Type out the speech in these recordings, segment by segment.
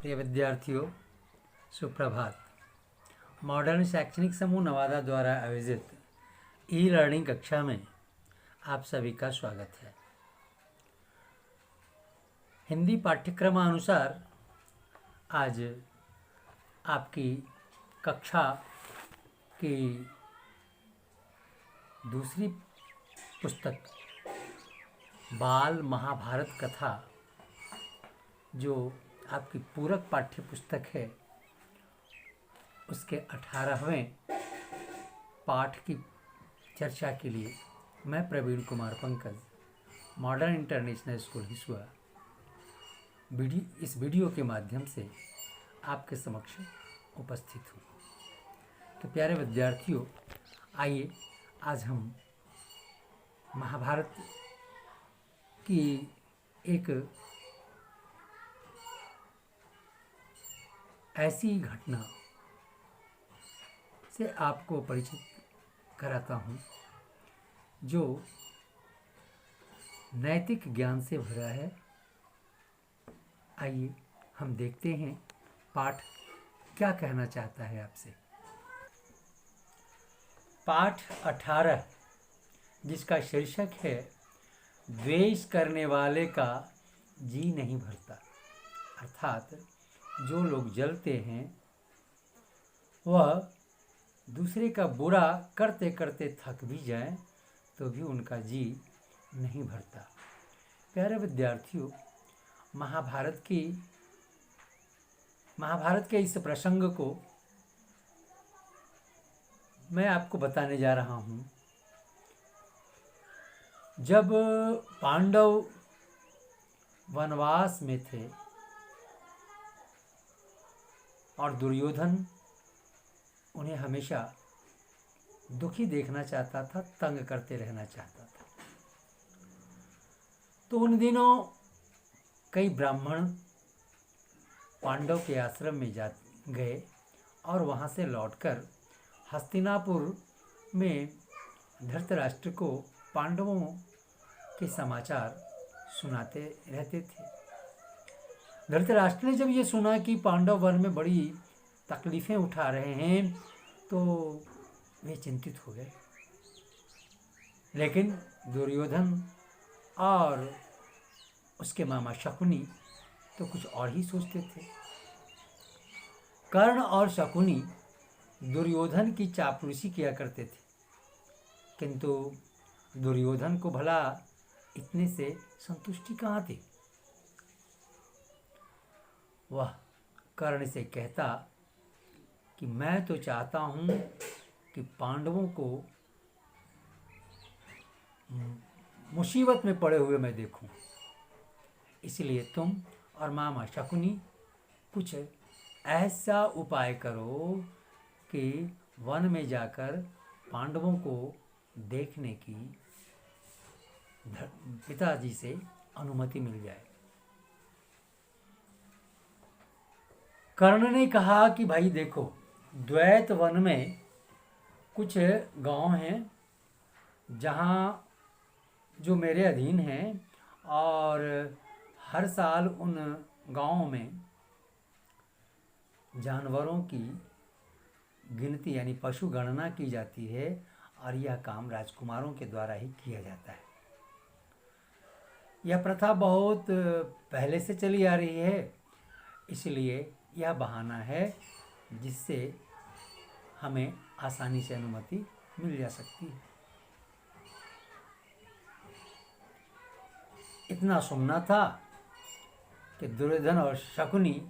प्रिय विद्यार्थियों, सुप्रभात। मॉडर्न शैक्षणिक समूह नवादा द्वारा आयोजित ई लर्निंग कक्षा में आप सभी का स्वागत है। हिंदी पाठ्यक्रमानुसार आज आपकी कक्षा की दूसरी पुस्तक बाल महाभारत कथा, जो आपकी पूरक पाठ्य पुस्तक है, उसके 18वें पाठ की चर्चा के लिए मैं Praveen Kumar Pankaj, modern international school Hisua, इस वीडियो के माध्यम से आपके समक्ष उपस्थित हूँ। तो प्यारे विद्यार्थियों, आइए आज हम महाभारत की एक ऐसी घटना से आपको परिचित कराता हूँ जो नैतिक ज्ञान से भरा है। आइए हम देखते हैं पाठ क्या कहना चाहता है आपसे। पाठ 18, जिसका शीर्षक है द्वेष करने वाले का जी नहीं भरता, अर्थात जो लोग जलते हैं वह दूसरे का बुरा करते करते थक भी जाएं तो भी उनका जी नहीं भरता। प्यारे विद्यार्थियों, महाभारत के इस प्रसंग को मैं आपको बताने जा रहा हूँ। जब पांडव वनवास में थे और दुर्योधन उन्हें हमेशा दुखी देखना चाहता था, तंग करते रहना चाहता था, तो उन दिनों कई ब्राह्मण पांडव के आश्रम में गए और वहां से लौटकर हस्तिनापुर में धृतराष्ट्र को पांडवों के समाचार सुनाते रहते थे। धृतराष्ट्र ने जब ये सुना कि पांडव वन में बड़ी तकलीफ़ें उठा रहे हैं तो वे चिंतित हो गए, लेकिन दुर्योधन और उसके मामा शकुनी तो कुछ और ही सोचते थे। कर्ण और शकुनी दुर्योधन की चापलूसी किया करते थे, किंतु दुर्योधन को भला इतने से संतुष्टि कहाँ थी। वह कर्ण से कहता कि मैं तो चाहता हूँ कि पांडवों को मुसीबत में पड़े हुए मैं देखूं, इसलिए तुम और मामा शकुनी कुछ ऐसा उपाय करो कि वन में जाकर पांडवों को देखने की पिताजी से अनुमति मिल जाए। कर्ण ने कहा कि भाई देखो, द्वैत वन में कुछ गांव हैं जहां जो मेरे अधीन हैं, और हर साल उन गांवों में जानवरों की गिनती यानी पशु गणना की जाती है, और यह काम राजकुमारों के द्वारा ही किया जाता है। यह प्रथा बहुत पहले से चली आ रही है, इसलिए यह बहाना है जिससे हमें आसानी से अनुमति मिल जा सकती है। इतना सुनना था कि दुर्योधन और शकुनी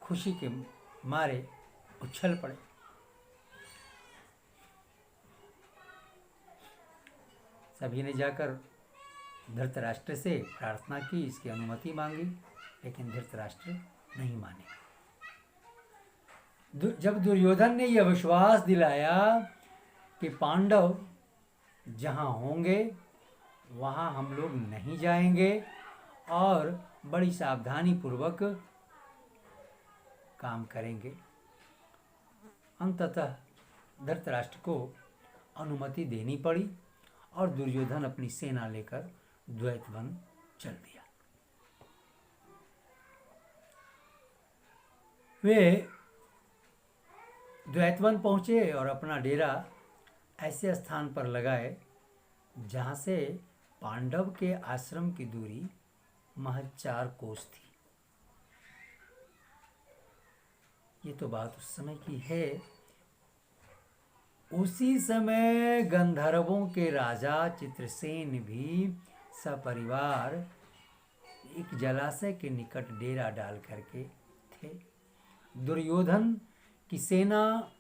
खुशी के मारे उछल पड़े। सभी ने जाकर धृतराष्ट्र से प्रार्थना की, इसकी अनुमति मांगी, लेकिन धृतराष्ट्र नहीं माने। जब दुर्योधन ने यह विश्वास दिलाया कि पांडव जहाँ होंगे वहाँ हम लोग नहीं जाएंगे और बड़ी सावधानी पूर्वक काम करेंगे, अंततः धृतराष्ट्र को अनुमति देनी पड़ी और दुर्योधन अपनी सेना लेकर द्वैतवन चल दिया। वे द्वैतवन पहुँचे और अपना डेरा ऐसे स्थान पर लगाए जहाँ से पांडव के आश्रम की दूरी महज 4 कोस थी। ये तो बात उस समय की है। उसी समय गंधर्वों के राजा चित्रसेन भी सपरिवार एक जलाशय के निकट डेरा डाल करके थे। दुर्योधन की सेना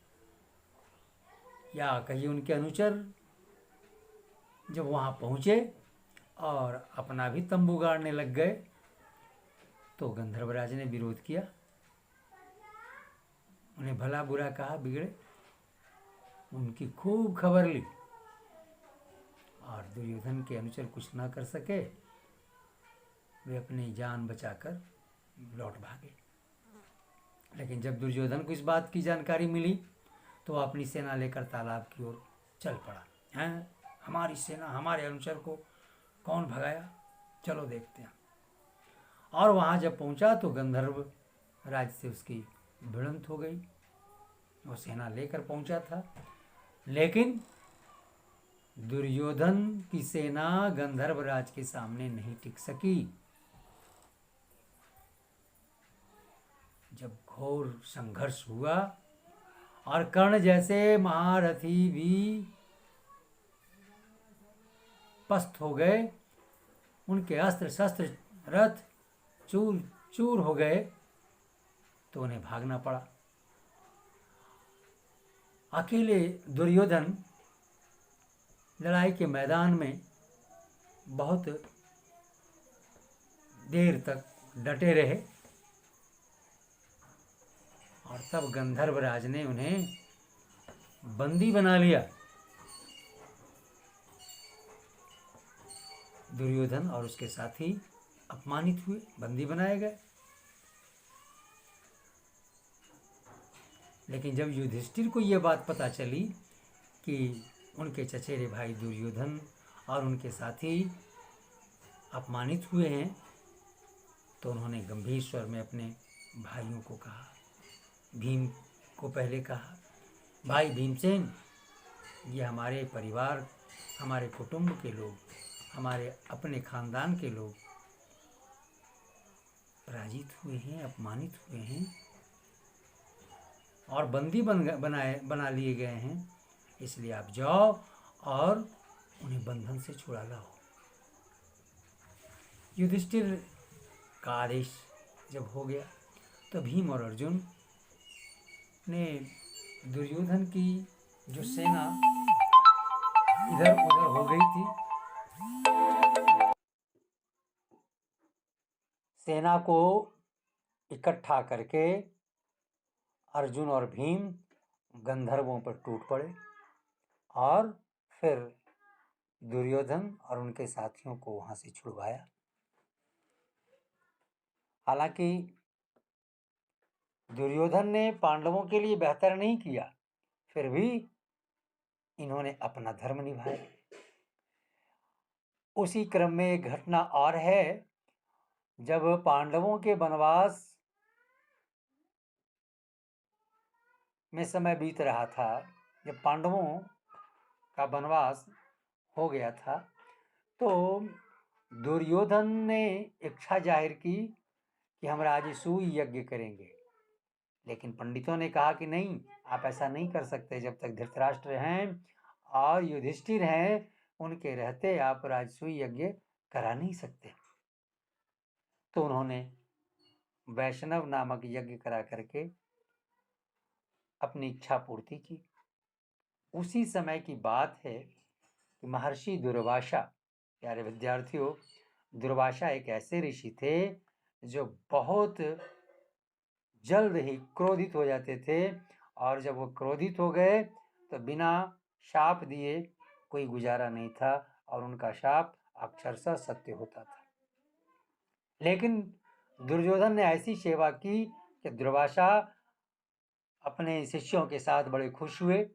या कहिए उनके अनुचर जब वहाँ पहुँचे और अपना भी तंबू गाड़ने लग गए तो गंधर्वराज ने विरोध किया, उन्हें भला बुरा कहा, बिगड़े, उनकी खूब खबर ली और दुर्योधन के अनुचर कुछ ना कर सके। वे अपनी जान बचाकर लौट भागे। लेकिन जब दुर्योधन को इस बात की जानकारी मिली तो वह अपनी सेना लेकर तालाब की ओर चल पड़ा। हैं, हमारी सेना, हमारे अनुचर को कौन भगाया, चलो देखते हैं। और वहाँ जब पहुँचा तो गंधर्व राज से उसकी भिड़ंत हो गई। वो सेना लेकर पहुँचा था, लेकिन दुर्योधन की सेना गंधर्व राज के सामने नहीं टिक सकी। जब घोर संघर्ष हुआ और कर्ण जैसे महारथी भी पस्त हो गए, उनके अस्त्र शस्त्र रथ चूर चूर हो गए, तो उन्हें भागना पड़ा। अकेले दुर्योधन लड़ाई के मैदान में बहुत देर तक डटे रहे और तब गंधर्व राज ने उन्हें बंदी बना लिया। दुर्योधन और उसके साथी अपमानित हुए, बंदी बनाए गए। लेकिन जब युधिष्ठिर को यह बात पता चली कि उनके चचेरे भाई दुर्योधन और उनके साथी अपमानित हुए हैं, तो उन्होंने गंभीर स्वर में अपने भाइयों को कहा। भीम को पहले कहा, भाई भीमसेन, ये हमारे परिवार, हमारे कुटुंब के लोग, हमारे अपने खानदान के लोग पराजित हुए हैं, अपमानित हुए हैं और बंदी बना लिए गए हैं, इसलिए आप जाओ और उन्हें बंधन से छुड़ा लाओ। युधिष्ठिर का आदेश जब हो गया तो भीम और अर्जुन ने दुर्योधन की जो सेना इधर उधर हो गई थी, सेना को इकट्ठा करके अर्जुन और भीम गंधर्वों पर टूट पड़े और फिर दुर्योधन और उनके साथियों को वहां से छुड़वाया। हालांकि दुर्योधन ने पांडवों के लिए बेहतर नहीं किया, फिर भी इन्होंने अपना धर्म निभाया। उसी क्रम में एक घटना और है, जब पांडवों के वनवास में समय बीत रहा था, जब पांडवों का वनवास हो गया था, तो दुर्योधन ने इच्छा जाहिर की कि हम राजसूय यज्ञ करेंगे। लेकिन पंडितों ने कहा कि नहीं, आप ऐसा नहीं कर सकते, जब तक धृतराष्ट्र हैं और युधिष्ठिर हैं, उनके रहते आप राजसूय यज्ञ करा नहीं सकते। तो उन्होंने वैष्णव नामक यज्ञ करा करके अपनी इच्छा पूर्ति की। उसी समय की बात है कि महर्षि दुर्वासा, प्यारे विद्यार्थियों, दुर्वासा एक ऐसे ऋषि थे जो बहुत जल्द ही क्रोधित हो जाते थे, और जब वो क्रोधित हो गए तो बिना शाप दिए कोई गुजारा नहीं था और उनका शाप अक्षरशः सत्य होता था। लेकिन दुर्योधन ने ऐसी सेवा की कि दुर्वासा अपने शिष्यों के साथ बड़े खुश हुए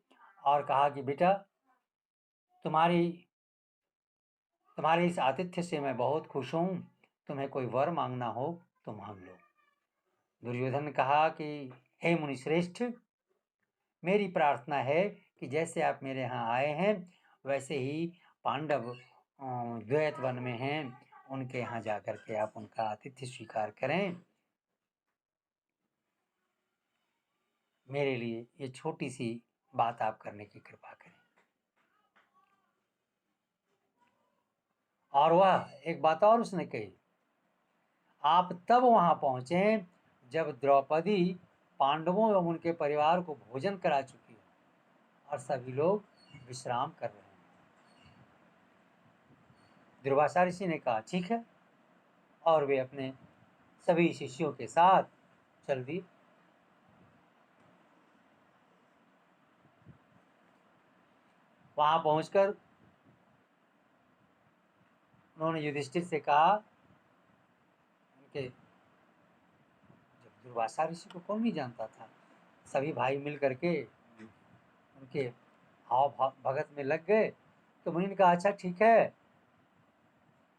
और कहा कि बेटा, तुम्हारे इस आतिथ्य से मैं बहुत खुश हूँ, तुम्हें कोई वर मांगना हो तो मांग लो। दुर्योधन ने कहा कि हे मुनिश्रेष्ठ, मेरी प्रार्थना है कि जैसे आप मेरे यहाँ आए हैं वैसे ही पांडव द्वैत वन में हैं, उनके यहाँ जाकर के आप उनका आतिथ्य स्वीकार करें। मेरे लिए ये छोटी सी बात आप करने की कृपा करें। और वह एक बात और उसने कही, आप तब वहां पहुंचे जब द्रौपदी पांडवों एवं उनके परिवार को भोजन करा चुकी है और सभी लोग विश्राम कर रहे हैं। दुर्वासा ऋषि ने कहा ठीक है, और वे अपने सभी शिष्यों के साथ चल दिए। वहां पहुंचकर उन्होंने युधिष्ठिर से कहा, उनके जब दुर्वासा ऋषि को कौन नहीं जानता था, सभी भाई मिल करके उनके हाव भगत में लग गए। तो मुनि ने कहा अच्छा ठीक है,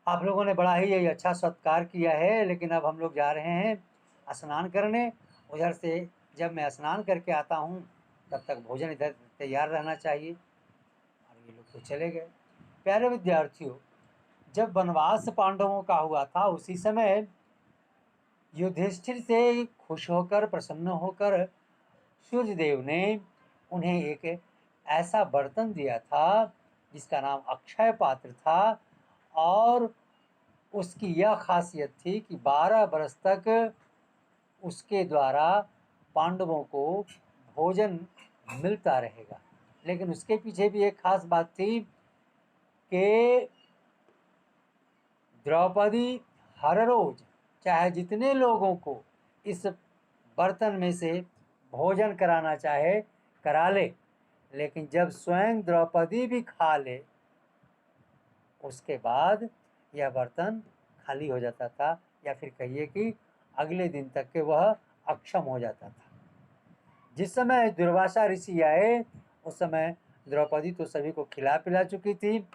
आप लोगों ने बड़ा ही अच्छा सत्कार किया है, लेकिन अब हम लोग जा रहे हैं स्नान करने। उधर से जब मैं स्नान करके आता हूँ तब तक भोजन इधर तैयार रहना चाहिए। और ये लोग तो चले गए। प्यारे विद्यार्थियों, जब वनवास पांडवों का हुआ था उसी समय युधिष्ठिर से खुश होकर प्रसन्न होकर सूर्यदेव ने उन्हें एक ऐसा बर्तन दिया था जिसका नाम अक्षय पात्र था, और उसकी यह खासियत थी कि 12 बरस तक उसके द्वारा पांडवों को भोजन मिलता रहेगा। लेकिन उसके पीछे भी एक खास बात थी कि द्रौपदी हर रोज चाहे जितने लोगों को इस बर्तन में से भोजन कराना चाहे करा ले, लेकिन जब स्वयं द्रौपदी भी खा ले उसके बाद यह बर्तन खाली हो जाता था, या फिर कहिए कि अगले दिन तक के वह अक्षम हो जाता था। जिस समय दुर्वासा ऋषि आए उस समय द्रौपदी तो सभी को खिला पिला चुकी थी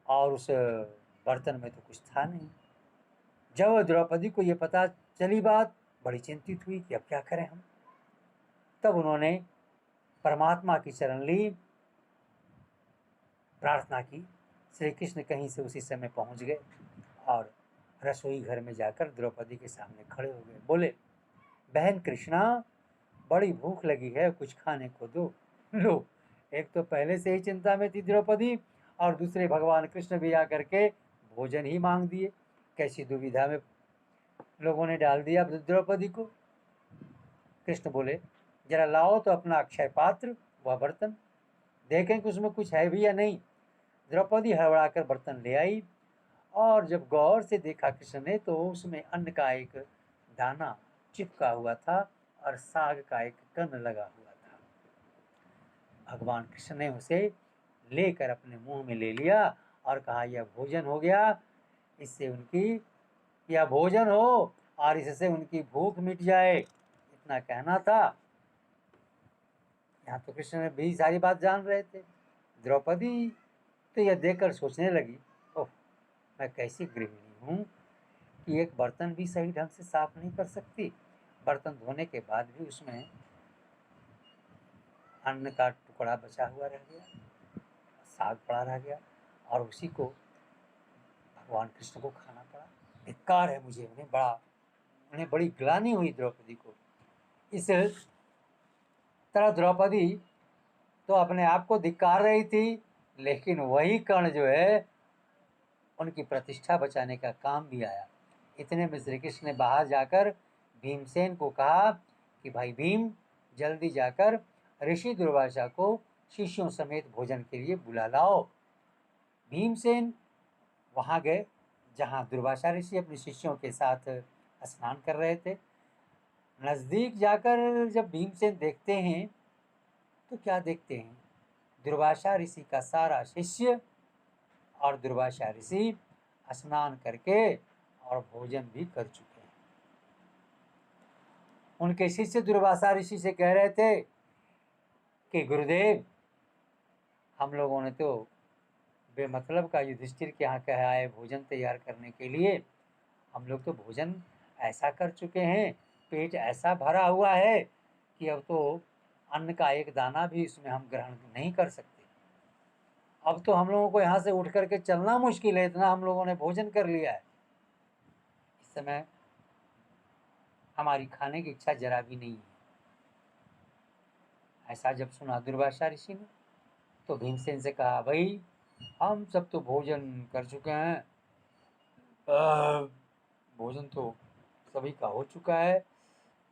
और उस बर्तन में तो कुछ था नहीं। जब द्रौपदी को ये पता चली बात, बड़ी चिंतित हुई कि अब क्या करें हम। तब उन्होंने परमात्मा की शरण ली, प्रार्थना की। श्री कृष्ण कहीं से उसी समय पहुंच गए और रसोई घर में जाकर द्रौपदी के सामने खड़े हो गए। बोले, बहन कृष्णा, बड़ी भूख लगी है, कुछ खाने को दो। लो, एक तो पहले से ही चिंता में थी द्रौपदी, और दूसरे भगवान कृष्ण भी आकर के भोजन ही मांग दिए। कैसी दुविधा में लोगों ने डाल दिया द्रौपदी को। कृष्ण बोले, जरा लाओ तो अपना अक्षय पात्र, वह बर्तन, देखें कि उसमें कुछ है भी या नहीं। द्रौपदी हड़बड़ाकर बर्तन ले आई, और जब गौर से देखा कृष्ण ने तो उसमें अन्न का एक दाना चिपका हुआ था और साग का एक कण लगा हुआ था। भगवान कृष्ण ने उसे लेकर अपने मुंह में ले लिया और कहा, यह भोजन हो गया, इससे उनकी यह भोजन हो और इससे उनकी भूख मिट जाए, इतना कहना था। यहाँ तो कृष्ण भी सारी बात जान रहे थे। द्रौपदी तो यह देखकर सोचने लगी, ओह, मैं कैसी गृहिणी हूँ कि एक बर्तन भी सही ढंग से साफ नहीं कर सकती। बर्तन धोने के बाद भी उसमें अन्न का टुकड़ा बचा हुआ रह गया, साग पड़ा रह गया, और उसी को भगवान कृष्ण को खाना पड़ा। धिक्कार है मुझे। उन्हें बड़ी ग्लानि हुई द्रौपदी को। इस तरह द्रौपदी तो अपने आप को धिक्कार रही थी, लेकिन वही कर्ण जो है उनकी प्रतिष्ठा बचाने का काम भी आया। इतने में श्री कृष्ण ने बाहर जाकर भीमसेन को कहा कि भाई भीम, जल्दी जाकर ऋषि दुर्वासा को शिष्यों समेत भोजन के लिए बुला लाओ। भीमसेन वहां गए जहां दुर्वासा ऋषि अपने शिष्यों के साथ स्नान कर रहे थे। नजदीक जाकर जब भीमसेन देखते हैं तो क्या देखते हैं, दुर्वासा ऋषि का सारा शिष्य और दुर्वासा ऋषि स्नान करके और भोजन भी कर चुके हैं। उनके शिष्य दुर्वासा ऋषि से कह रहे थे कि गुरुदेव, हम लोगों ने तो बेमतलब का युधिष्ठिर के यहाँ कहा है भोजन तैयार करने के लिए, हम लोग तो भोजन ऐसा कर चुके हैं, पेट ऐसा भरा हुआ है कि अब तो अन्न का एक दाना भी इसमें हम ग्रहण नहीं कर सकते। अब तो हम लोगों को यहाँ से उठ करके चलना मुश्किल है, इतना हम लोगों ने भोजन कर लिया है। इस समय हमारी खाने की इच्छा जरा भी नहीं है। ऐसा जब सुना दुर्वासा ऋषि ने तो भीमसेन से कहा, भाई हम सब तो भोजन कर चुके हैं, भोजन तो सभी का हो चुका है,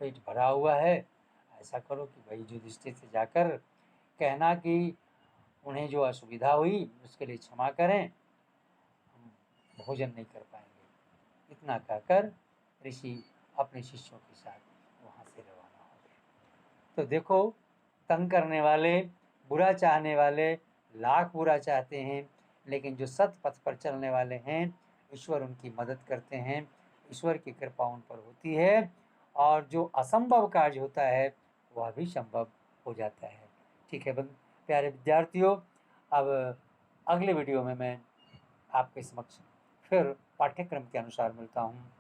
पेट भरा हुआ है। ऐसा करो कि भाई युधिष्ठिर से जाकर कहना कि उन्हें जो असुविधा हुई उसके लिए क्षमा करें, हम भोजन नहीं कर पाएंगे। इतना कहकर ऋषि अपने शिष्यों के साथ वहाँ से रवाना हो गए। तो देखो, तंग करने वाले, बुरा चाहने वाले लाख बुरा चाहते हैं, लेकिन जो सत पथ पर चलने वाले हैं ईश्वर उनकी मदद करते हैं, ईश्वर की कृपा उन पर होती है और जो असंभव कार्य होता है वह भी संभव हो जाता है। ठीक है प्यारे विद्यार्थियों, अब अगले वीडियो में मैं आपके समक्ष फिर पाठ्यक्रम के अनुसार मिलता हूँ।